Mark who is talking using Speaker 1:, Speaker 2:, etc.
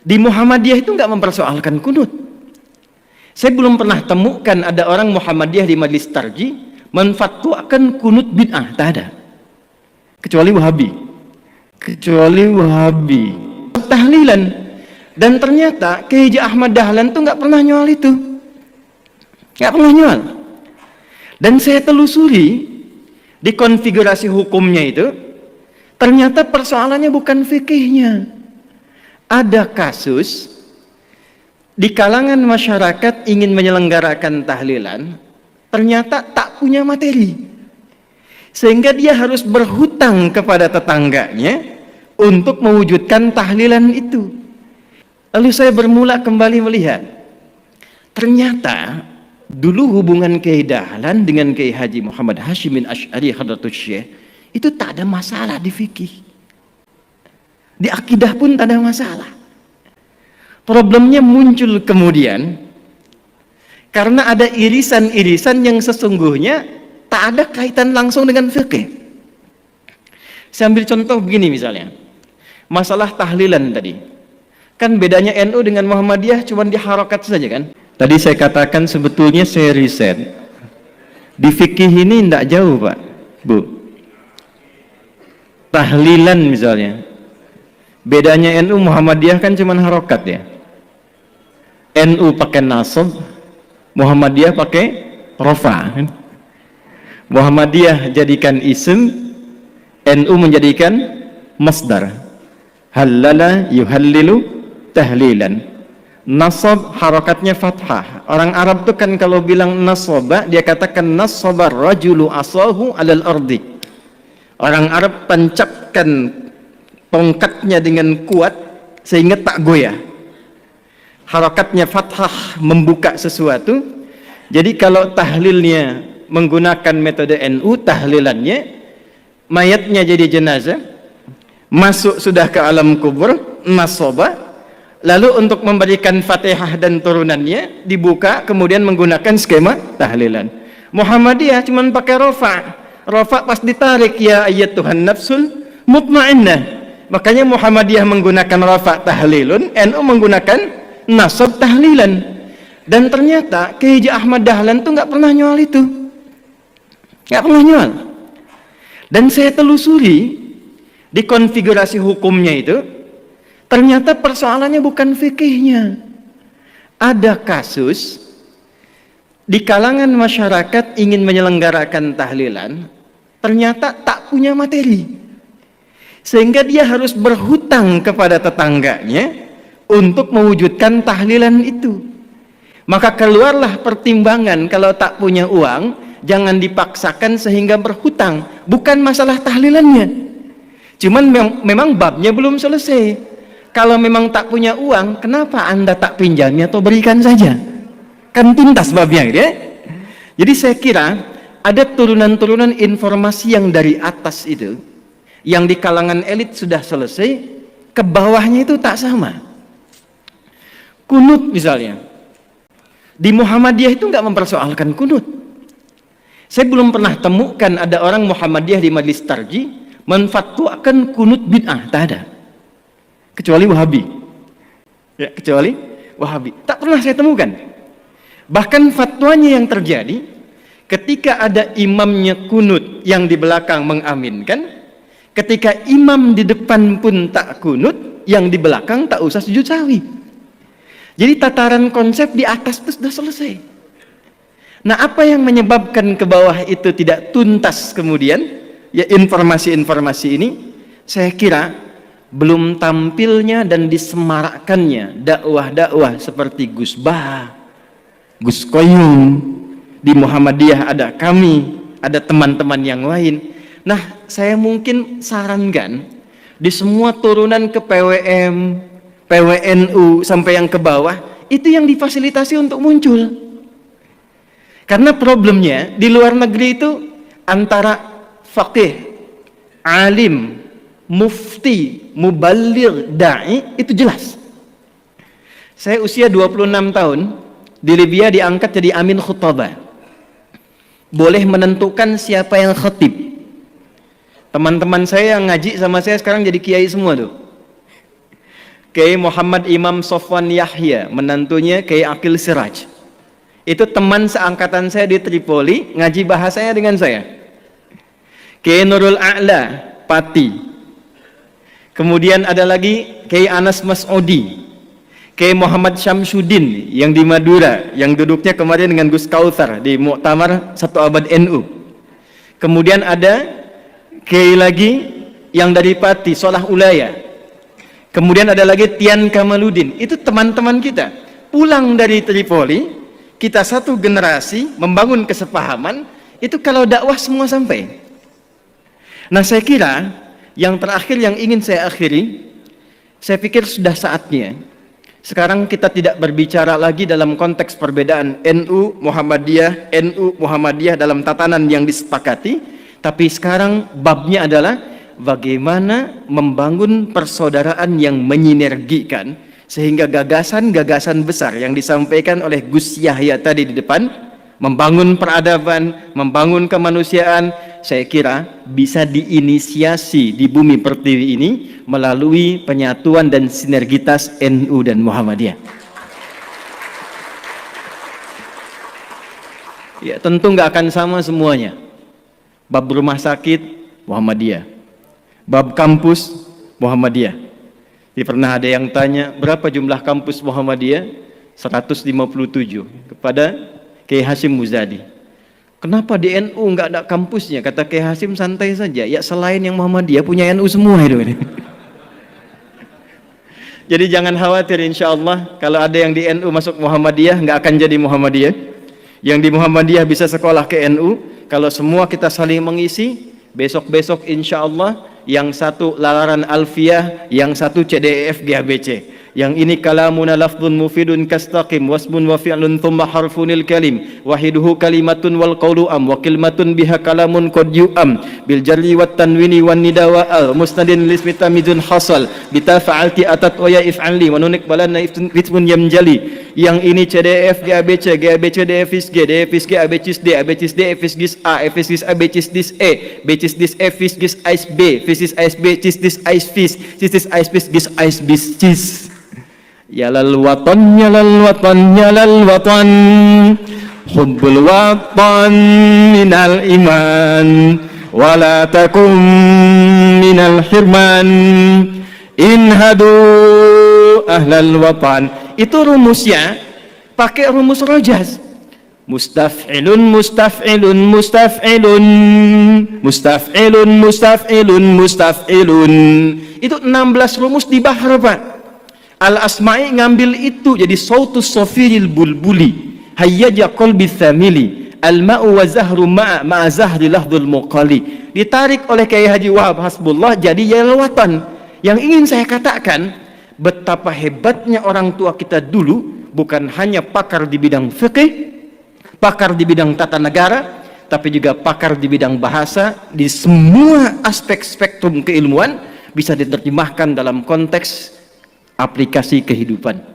Speaker 1: Di Muhammadiyah itu nggak mempersoalkan kunut. Saya belum pernah temukan ada orang Muhammadiyah di majelis tarji menfatwakan kunut bid'ah, tak ada. Kecuali Wahabi. Tahlilan. Dan ternyata Kiai Haji Ahmad Dahlan tuh nggak pernah nyual itu. Nggak pernah nyual. Dan saya telusuri di konfigurasi hukumnya itu, ternyata persoalannya bukan fikihnya. Ada kasus di kalangan masyarakat ingin menyelenggarakan tahlilan, ternyata tak punya materi, sehingga dia harus berhutang kepada tetangganya untuk mewujudkan tahlilan itu. Lalu saya bermula kembali melihat, ternyata dulu hubungan Kiai Dahlan dengan Kiai Haji Muhammad Hashim bin Asy'ari Hadratus Syekh itu tak ada masalah di fikih. Di akidah pun tak ada masalah. Problemnya muncul kemudian karena ada irisan-irisan yang sesungguhnya tak ada kaitan langsung dengan fikih. Saya ambil contoh begini misalnya. Masalah tahlilan tadi. Kan bedanya NU dengan Muhammadiyah cuma di harokat saja kan? Tadi saya katakan sebetulnya saya riset. Di fikih ini tidak jauh Pak, Bu. Tahlilan misalnya. Bedanya NU Muhammadiyah kan cuma harokat ya. NU pakai nasab, Muhammadiyah pakai rofa. Muhammadiyah jadikan isim, NU menjadikan masdar. Halala yuhallilu tahlilan. Nasab harokatnya fathah. Orang Arab tuh kan kalau bilang nasaba, dia katakan nasabar rajulu asahu alal ardi. Orang Arab tancapkan tongkatnya dengan kuat sehingga tak goyah. Harokatnya fathah membuka sesuatu. Jadi kalau tahlilnya menggunakan metode NU, tahlilannya mayatnya jadi jenazah, masuk sudah ke alam kubur, nasaba, lalu untuk memberikan Fatihah dan turunannya dibuka kemudian menggunakan skema tahlilan. Muhammadiyah cuma pakai rofa. Rofa pas ditarik ya ayat Tuhan nafsul mutmainnah. Makanya Muhammadiyah menggunakan rafa tahlilun, NU menggunakan nasab tahlilan. Dan ternyata Kiai Haji Ahmad Dahlan tuh nggak pernah nyual itu, nggak pernah nyual. Dan saya telusuri di konfigurasi hukumnya itu, ternyata persoalannya bukan fikihnya. Ada kasus di kalangan masyarakat ingin menyelenggarakan tahlilan, ternyata tak punya materi. Sehingga dia harus berhutang kepada tetangganya untuk mewujudkan tahlilan itu. Maka keluarlah pertimbangan kalau tak punya uang, jangan dipaksakan sehingga berhutang. Bukan masalah tahlilannya. Cuman memang babnya belum selesai. Kalau memang tak punya uang, kenapa Anda tak pinjamnya atau berikan saja? Kan tuntas babnya ya. Jadi saya kira ada turunan-turunan informasi yang dari atas itu, yang di kalangan elit sudah selesai, ke bawahnya itu tak sama. Kunut misalnya, di Muhammadiyah itu nggak mempersoalkan kunut. Saya belum pernah temukan ada orang Muhammadiyah di majelis tarji menfatwakan kunut bid'ah, tak ada. Kecuali Wahabi. Ya, kecuali Wahabi. Tak pernah saya temukan. Bahkan fatwanya yang terjadi ketika ada imamnya kunut yang di belakang mengaminkan. Ketika imam di depan pun tak kunut, yang di belakang tak usah sujud sahwi. Jadi tataran konsep di atas itu sudah selesai. Nah, apa yang menyebabkan ke bawah itu tidak tuntas kemudian? Ya, informasi-informasi ini saya kira belum tampilnya dan disemarakkannya dakwah-dakwah seperti Gus Bah, Gus Koyum. Di Muhammadiyah ada kami, ada teman-teman yang lain. Nah, saya mungkin sarankan di semua turunan ke PWM, PWNU sampai yang ke bawah, itu yang difasilitasi untuk muncul. Karena problemnya di luar negeri itu antara faqih, alim, mufti, muballigh, da'i itu jelas. Saya usia 26 tahun, di Libya diangkat jadi amin khutbah. Boleh menentukan siapa yang khatib. Teman-teman saya yang ngaji sama saya sekarang jadi kiai semua tuh. Kiai Muhammad Imam Sofwan Yahya, menantunya Kiai Aqil Siraj. Itu teman seangkatan saya di Tripoli, ngaji bahasanya dengan saya. Kiai Nurul A'la, Pati. Kemudian ada lagi Kiai Anas Mas'udi, Kiai Muhammad Syamsuddin yang di Madura, yang duduknya kemarin dengan Gus Kautsar di Muktamar Satu Abad NU. Kemudian ada Kiai lagi yang dari Pati, Solah Ulaya. Kemudian ada lagi Tian Kamaludin. Itu teman-teman kita. Pulang dari Tripoli, kita satu generasi membangun kesepahaman, itu kalau dakwah semua sampai. Nah, saya kira yang terakhir yang ingin saya akhiri, saya pikir sudah saatnya sekarang kita tidak berbicara lagi dalam konteks perbedaan NU Muhammadiyah dalam tatanan yang disepakati, tapi sekarang babnya adalah bagaimana membangun persaudaraan yang menyinergikan sehingga gagasan-gagasan besar yang disampaikan oleh Gus Yahya tadi di depan, membangun peradaban, membangun kemanusiaan, saya kira bisa diinisiasi di bumi pertiwi ini melalui penyatuan dan sinergitas NU dan Muhammadiyah. Ya, tentu nggak akan sama semuanya. Bab rumah sakit Muhammadiyah, bab kampus Muhammadiyah. Jadi pernah ada yang tanya, berapa jumlah kampus Muhammadiyah? 157 kepada Kiai Hasyim Muzadi. Kenapa di NU nggak ada kampusnya? Kata Kiai Hasyim, santai saja. Ya, selain yang Muhammadiyah punya NU semua itu. Jadi jangan khawatir, insya Allah kalau ada yang di NU masuk Muhammadiyah nggak akan jadi Muhammadiyah. Yang di Muhammadiyah bisa sekolah ke NU. Kalau semua kita saling mengisi, besok-besok insya Allah yang satu lalaran alfiyah, yang satu CDEF GABC, yang ini kalamuna lafdun mufidun kastaqim wasmun wa fi'lun thumma harfunil kalim wahiduhu kalimatun wal qawlu am wa kalimatun biha kalamun qad yu'am bil jarri wat tanwini wan nida wa al musnadin lismi tamizun hasal bita fa'alti atat wa ya if'ali wa nunik balanna ismun yamjali. Yang ini CDF GABC, GABC DFIS G, DFIS G ABCIS D, ABCIS D FIS GIS A, FIS GIS ABCIS DIS E, BCIS DIS E FIS GIS AIS B, FIS AIS B CIS DIS AIS FIS, CIS DIS AIS FIS GIS AIS BIS CIS. Ya lal watan, ya lal watan, ya lal watan, hubbul watan minal iman, wala takum minal hirman, inhadu ahlal watan. Itu rumusnya pakai rumus rojaz. Mustaf'ilun, mustaf'ilun, mustaf'ilun, mustaf'ilun, mustaf'ilun, mustaf'ilun. Itu 16 rumus di bahar, Pak. Al-Asma'i ngambil itu jadi sautus sofiril bulbuli, hayyaja qalbi thamili, al-ma'u wa zahru ma'a zahri lahdul muqali. Ditarik oleh Kiai Haji Wahab Hasbullah jadi yalwatan. Yang ingin saya katakan, betapa hebatnya orang tua kita dulu, bukan hanya pakar di bidang fikih, pakar di bidang tata negara, tapi juga pakar di bidang bahasa. Di semua aspek spektrum keilmuan bisa diterjemahkan dalam konteks aplikasi kehidupan.